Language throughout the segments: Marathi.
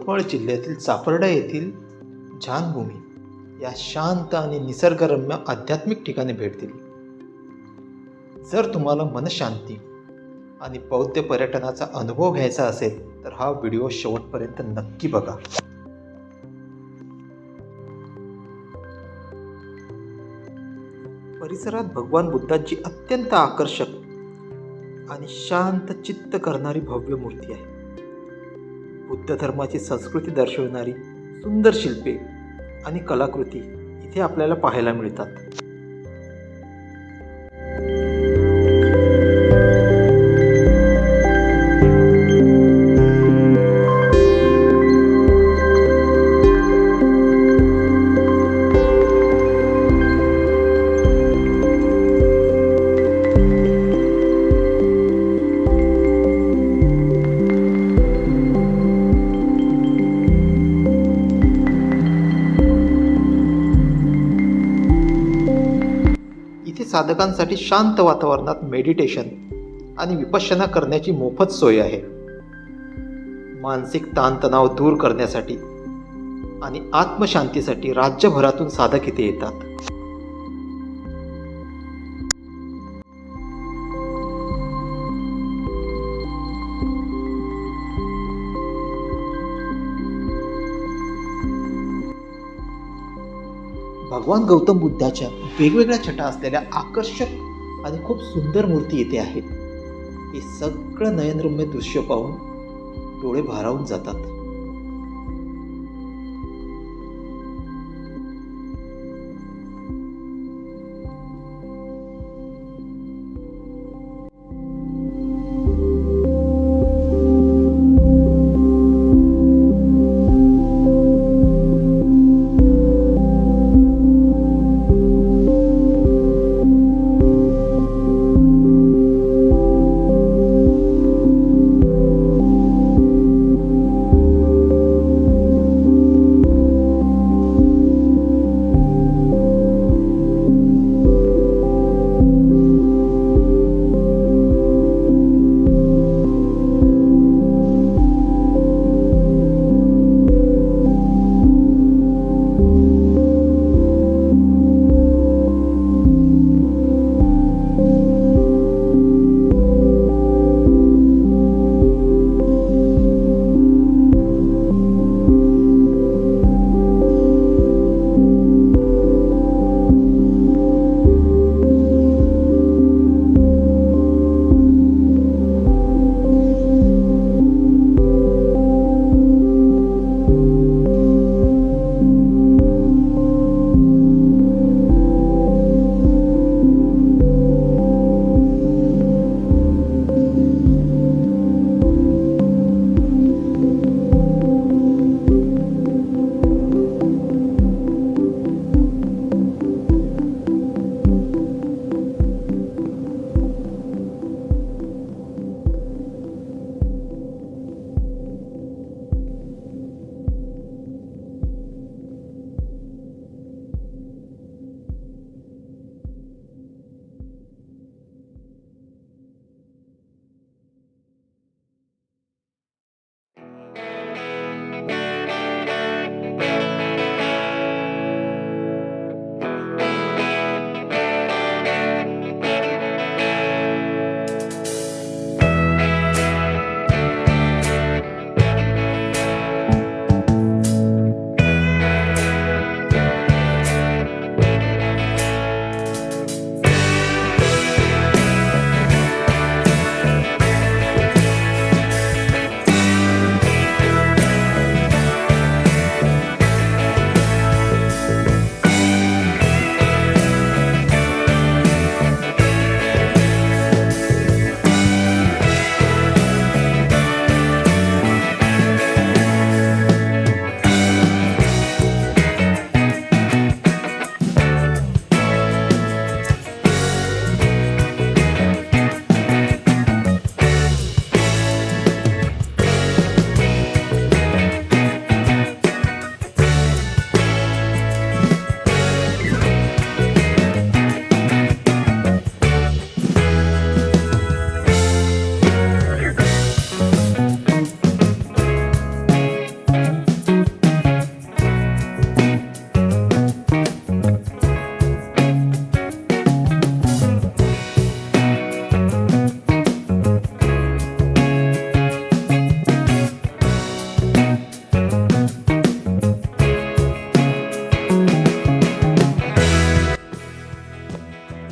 यवतमाळ जिल्ह्यातील चापर्डा येथील जानभूमी या शांत आणि निसर्गरम्य आध्यात्मिक ठिकाणी भेट दिली. जर तुम्हाला मनशांती आणि बौद्ध पर्यटनाचा अनुभव घ्यायचा असेल तर हा व्हिडिओ शेवटपर्यंत नक्की बघा. परिसरात भगवान बुद्धांची अत्यंत आकर्षक आणि शांत चित्त करणारी भव्य मूर्ती आहे. बुद्ध धर्माची संस्कृती दर्शवणारी सुंदर शिल्पे आणि कलाकृती इथे आपल्याला पाहायला मिळतात. इथे साधकांसाठी शांत वातावरणात मेडिटेशन आणि विपश्यना करण्याची मोफत सोय आहे. मानसिक ताणतणाव दूर करण्यासाठी आणि आत्मशांतीसाठी राज्यभरातून साधक इथे येतात. भगवान गौतम बुद्धाच्या वेगवेगळ्या छटा असलेल्या आकर्षक आणि खूप सुंदर मूर्ती येथे आहेत. हे सगळं नयनरम्य दृश्य पाहून डोळे भारावून जातात.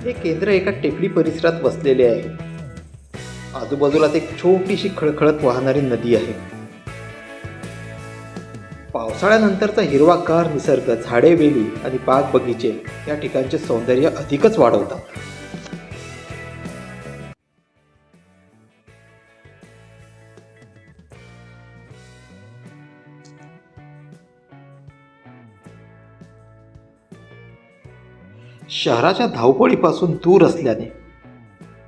हे केंद्र एका टेकडी परिसरात वसलेले आहे. आजूबाजूला एक छोटीशी खळखळत वाहणारी नदी आहे. पावसाळ्यानंतरचा हिरवागार निसर्ग, झाडे, वेली आणि बाग बगीचे या ठिकाणचे सौंदर्य अधिकच वाढवतात. शहराच्या धावपळीपासून दूर असल्याने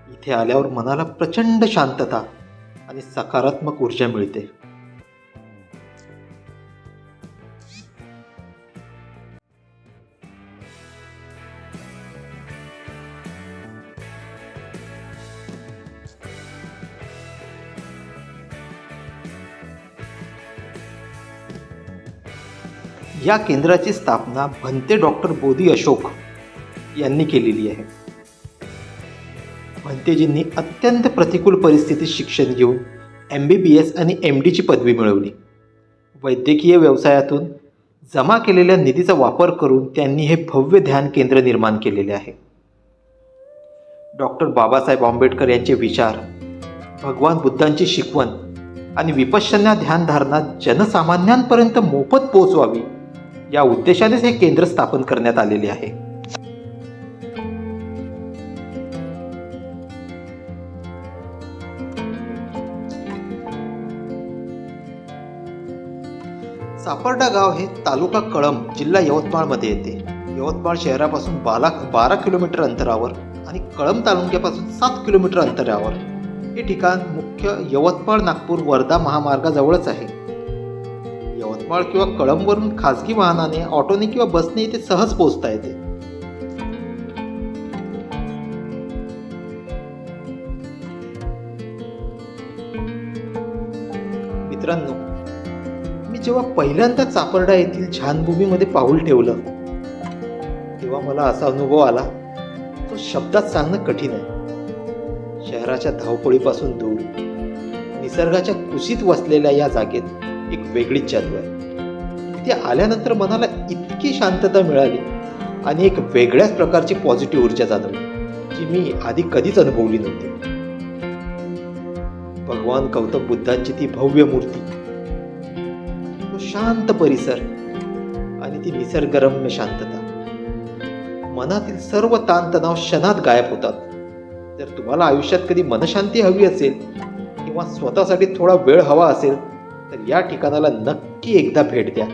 इथे आल्यावर मनाला प्रचंड शांतता आणि सकारात्मक ऊर्जा मिळते. या केंद्राची स्थापना भंते डॉक्टर बोधी अशोक यांनी केलेली आहे. भंतेजींनी अत्यंत प्रतिकूल परिस्थितीत शिक्षण घेऊन MBBS आणि MDची पदवी मिळवली. वैद्यकीय व्यवसायातून जमा केलेल्या निधीचा वापर करून त्यांनी हे भव्य ध्यान केंद्र निर्माण केलेले आहे. डॉक्टर बाबासाहेब आंबेडकर यांचे विचार, भगवान बुद्धांची शिकवण आणि विपश्यना ध्यानधारणा जनसामान्यांपर्यंत मोफत पोहोचवावी या उद्देशानेच हे केंद्र स्थापन करण्यात आलेले आहे. सापर्डा गाव हे तालुका कळंब, जिल्हा यवतमाळमध्ये येते. यवतमाळ शहरापासून 12 किलोमीटर अंतरावर आणि कळंब तालुक्यापासून 7 किलोमीटर अंतरावर हे ठिकाण मुख्य यवतमाळ नागपूर वर्धा महामार्गाजवळच आहे. यवतमाळ किंवा कळंबवरून खासगी वाहनाने, ऑटोने किंवा बसने इथे सहज पोहोचता येते. मित्रांनो, मी जेव्हा पहिल्यांदा चापर्डा येथील ध्यानभूमीमध्ये पाऊल ठेवलं तेव्हा मला असा अनुभव आला तो शब्दात सांगणं कठीण आहे. शहराच्या धावपळीपासून दूर, निसर्गाच्या कुशीत वसलेल्या या जागेत एक वेगळीच जादू आहे. इथे आल्यानंतर मनाला इतकी शांतता मिळाली आणि एक वेगळ्याच प्रकारची पॉझिटिव्ह ऊर्जा जाणवली जी मी आधी कधीच अनुभवली नव्हती. भगवान गौतम बुद्धांची ती भव्य मूर्ती, तो शांत परिसर आणि ती निसर्गरम्य शांतता, मनातील सर्व ताणतणाव क्षणात गायब होतात. जर तुम्हाला आयुष्यात कधी मनशांती हवी असेल किंवा स्वतःसाठी थोडा वेळ हवा असेल तर या ठिकाणाला नक्की एकदा भेट द्या.